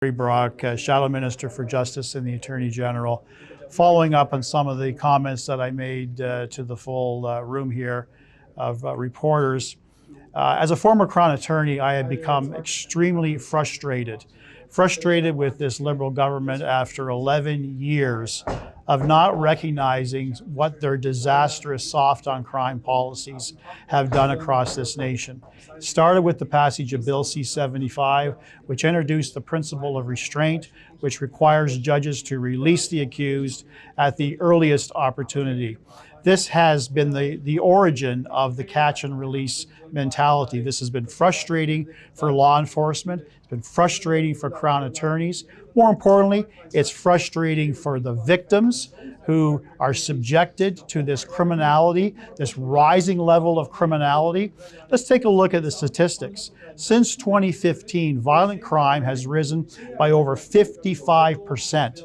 Brock, Shadow Minister for Justice and the Attorney General, following up on some of the comments that I made to the full room here of reporters. As a former Crown attorney, I have become extremely frustrated with this Liberal government after 11 years of not recognizing what their disastrous soft on crime policies have done across this nation. It started with the passage of Bill C-75, which introduced the principle of restraint, which requires judges to release the accused at the earliest opportunity. This has been the origin of the catch and release mentality. This has been frustrating for law enforcement. It's been frustrating for Crown attorneys. More importantly, it's frustrating for the victims who are subjected to this criminality, this rising level of criminality. Let's take a look at the statistics. Since 2015, violent crime has risen by over 55%.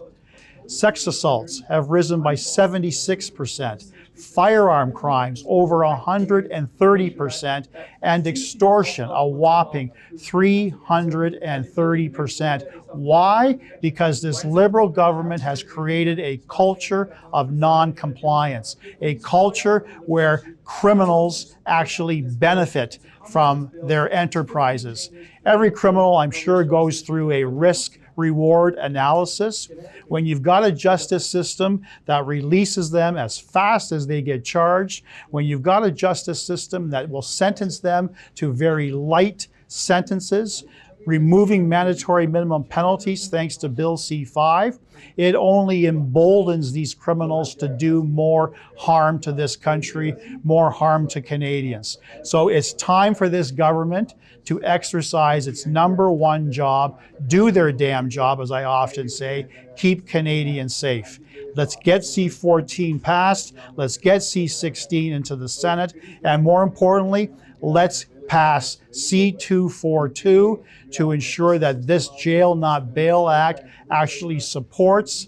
Sex assaults have risen by 76%. Firearm crimes over 130%, and extortion a whopping 330%. Why? Because this Liberal government has created a culture of non-compliance, a culture where criminals actually benefit from their enterprises. Every criminal, I'm sure, goes through a risk-reward analysis. When you've got a justice system that releases them as fast as they get charged, when you've got a justice system that will sentence them to very light sentences, removing mandatory minimum penalties thanks to Bill C-5, it only emboldens these criminals to do more harm to this country, more harm to Canadians. So it's time for this government to exercise its #1 job, do their damn job, as I often say, keep Canadians safe. Let's get C-14 passed, let's get C-16 into the Senate, and more importantly, let's pass C-242 to ensure that this Jail Not Bail Act actually supports,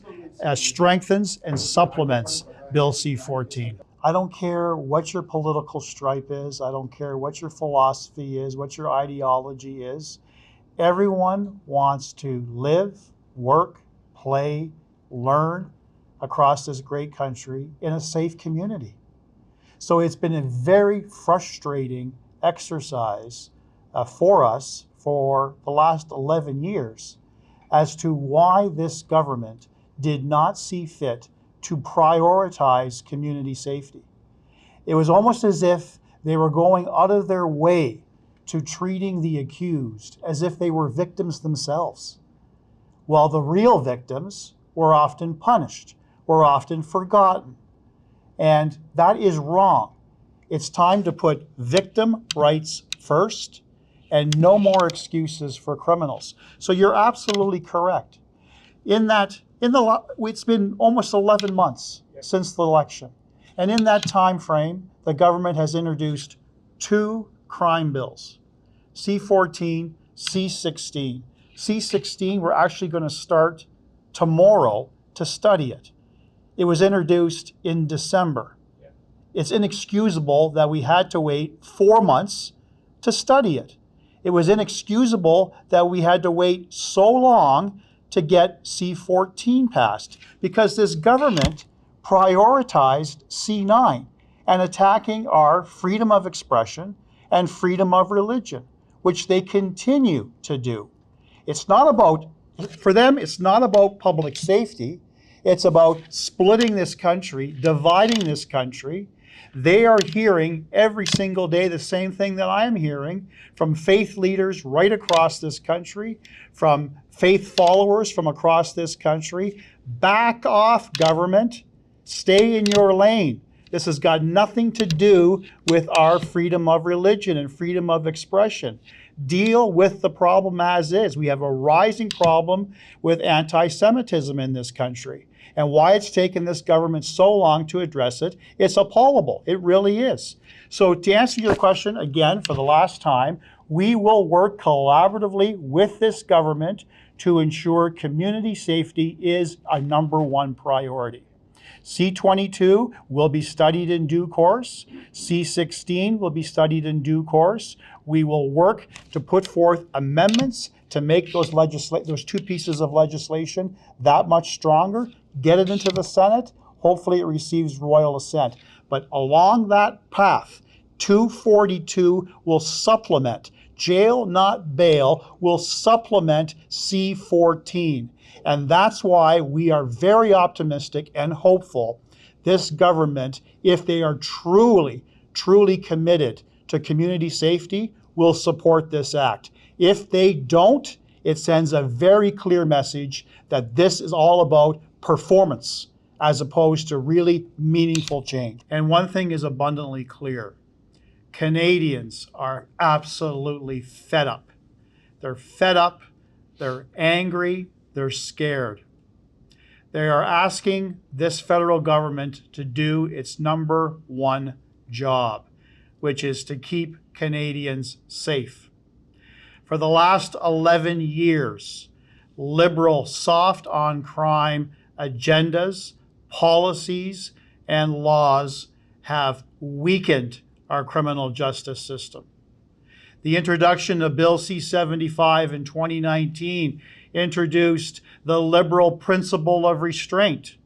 strengthens, and supplements Bill C-14. I don't care what your political stripe is. I don't care what your philosophy is, what your ideology is. Everyone wants to live, work, play, learn across this great country in a safe community. So it's been a very frustrating exercise for us for the last 11 years as to why this government did not see fit to prioritize community safety. It was almost as if they were going out of their way to treating the accused as if they were victims themselves, while the real victims were often punished, were often forgotten. And that is wrong. It's time to put victim rights first and no more excuses for criminals. So you're absolutely correct. It's been almost 11 months since the election. And in that time frame, the government has introduced 2 crime bills, C-14, C-16. C-16, we're actually going to start tomorrow to study it. It was introduced in December. It's inexcusable that we had to wait 4 months to study it. It was inexcusable that we had to wait so long to get C-14 passed, because this government prioritized C-9 and attacking our freedom of expression and freedom of religion, which they continue to do. It's not about, for them, it's not about public safety. It's about splitting this country, dividing this country. They are hearing every single day the same thing that I'm hearing from faith leaders right across this country, from faith followers from across this country. Back off, government. Stay in your lane. This has got nothing to do with our freedom of religion and freedom of expression. Deal with the problem as is. We have a rising problem with anti-Semitism in this country. And why it's taken this government so long to address it, it's appallable. It really is. So to answer your question again for the last time, we will work collaboratively with this government to ensure community safety is a #1 priority. C-22 will be studied in due course. C-16 will be studied in due course. We will work to put forth amendments to make those two pieces of legislation that much stronger, get it into the Senate. Hopefully it receives royal assent. But along that path, 242 will supplement, jail not bail, will supplement C-14. And that's why we are very optimistic and hopeful this government, if they are truly, truly committed to community safety, will support this act. If they don't, it sends a very clear message that this is all about performance as opposed to really meaningful change. And one thing is abundantly clear. Canadians are absolutely fed up. They're fed up, they're angry, they're scared. They are asking this federal government to do its number one job, which is to keep Canadians safe. For the last 11 years, liberal soft on crime agendas, policies, and laws have weakened our criminal justice system. The introduction of Bill C-75 in 2019 introduced the liberal principle of restraint,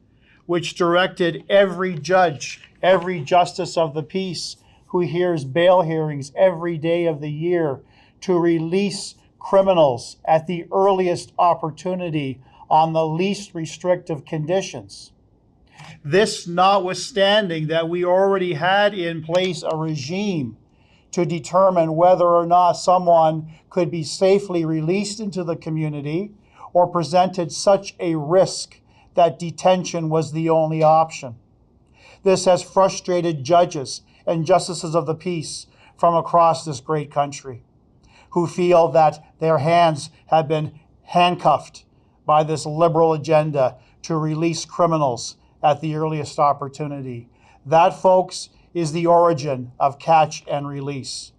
which directed every judge, every justice of the peace who hears bail hearings every day of the year to release criminals at the earliest opportunity on the least restrictive conditions. This notwithstanding that we already had in place a regime to determine whether or not someone could be safely released into the community or presented such a risk that detention was the only option. This has frustrated judges and justices of the peace from across this great country who feel that their hands have been handcuffed by this liberal agenda to release criminals at the earliest opportunity. That, folks, is the origin of catch and release.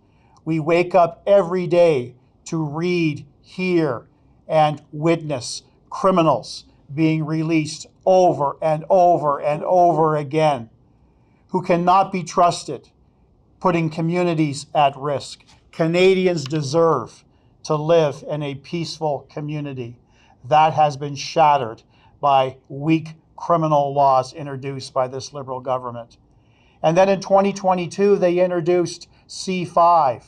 We wake up every day to read, hear, and witness criminals being released over and over and over again, who cannot be trusted, putting communities at risk. Canadians deserve to live in a peaceful community. That has been shattered by weak criminal laws introduced by this liberal government. And then in 2022, they introduced C-5,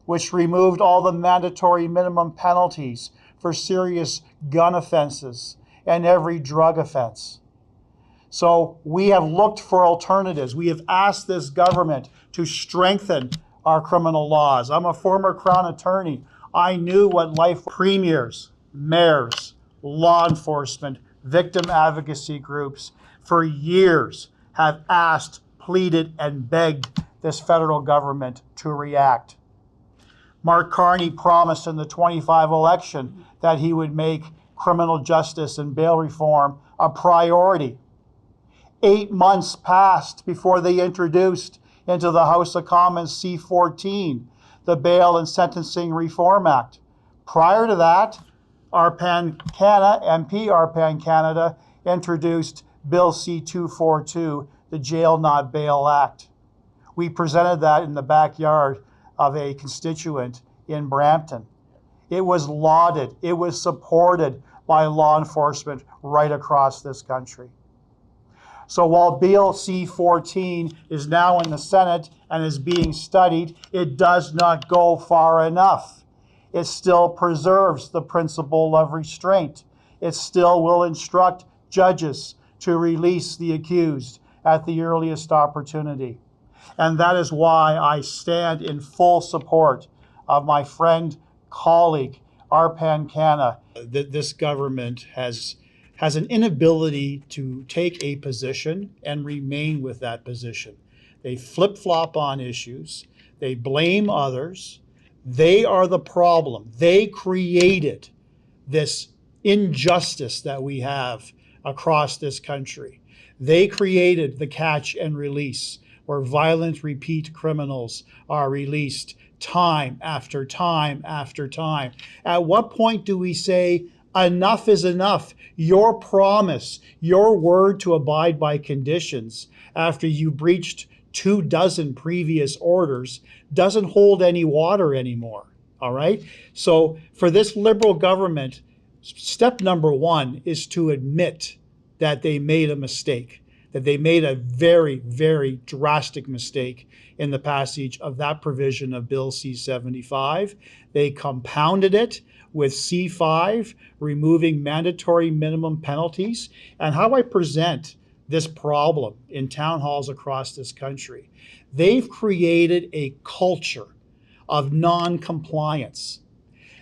which removed all the mandatory minimum penalties for serious gun offenses and every drug offense. So we have looked for alternatives. We have asked this government to strengthen our criminal laws. I'm a former Crown attorney. I knew what life premiers, mayors, law enforcement, victim advocacy groups for years have asked, pleaded, and begged this federal government to react. Mark Carney promised in the 25 election that he would make criminal justice and bail reform a priority. 8 months passed before they introduced into the House of Commons C-14, the Bail and Sentencing Reform Act. Prior to that, Arpan Canada introduced Bill C-242, the Jail Not Bail Act. We presented that in the backyard of a constituent in Brampton. It was lauded, it was supported by law enforcement right across this country. So while Bill C-14 is now in the Senate and is being studied, it does not go far enough. It still preserves the principle of restraint. It still will instruct judges to release the accused at the earliest opportunity. And that is why I stand in full support of my friend, colleague, Arpan Canada. This government has an inability to take a position and remain with that position. They flip-flop on issues. They blame others. They are the problem. They created this injustice that we have across this country. They created the catch and release, where violent repeat criminals are released time after time after time. At what point do we say, Enough is enough. Your promise, your word to abide by conditions after you breached 24 previous orders doesn't hold any water anymore. All right? So for this Liberal government, step number one is to admit that they made a mistake, that they made a very, very drastic mistake in the passage of that provision of Bill C-75. They compounded it with C-5, removing mandatory minimum penalties. And how I present this problem in town halls across this country, they've created a culture of non-compliance,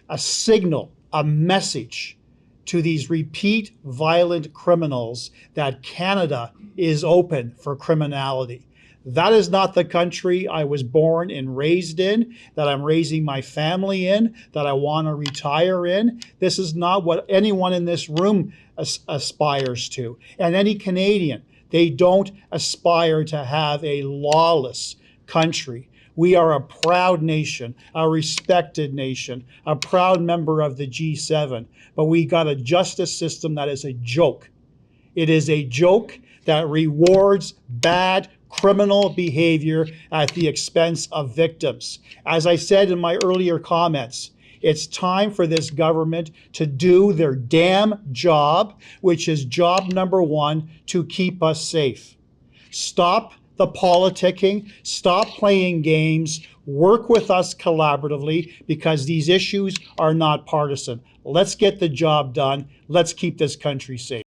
a signal, a message to these repeat violent criminals that Canada is open for criminality. That is not the country I was born and raised in, that I'm raising my family in, that I want to retire in. This is not what anyone in this room aspires to. And any Canadian, they don't aspire to have a lawless country. We are a proud nation, a respected nation, a proud member of the G7, but we got a justice system that is a joke. It is a joke that rewards bad criminal behavior at the expense of victims. As I said in my earlier comments, it's time for this government to do their damn job, which is job number one, to keep us safe. Stop the politicking, stop playing games, work with us collaboratively, because these issues are not partisan. Let's get the job done. Let's keep this country safe.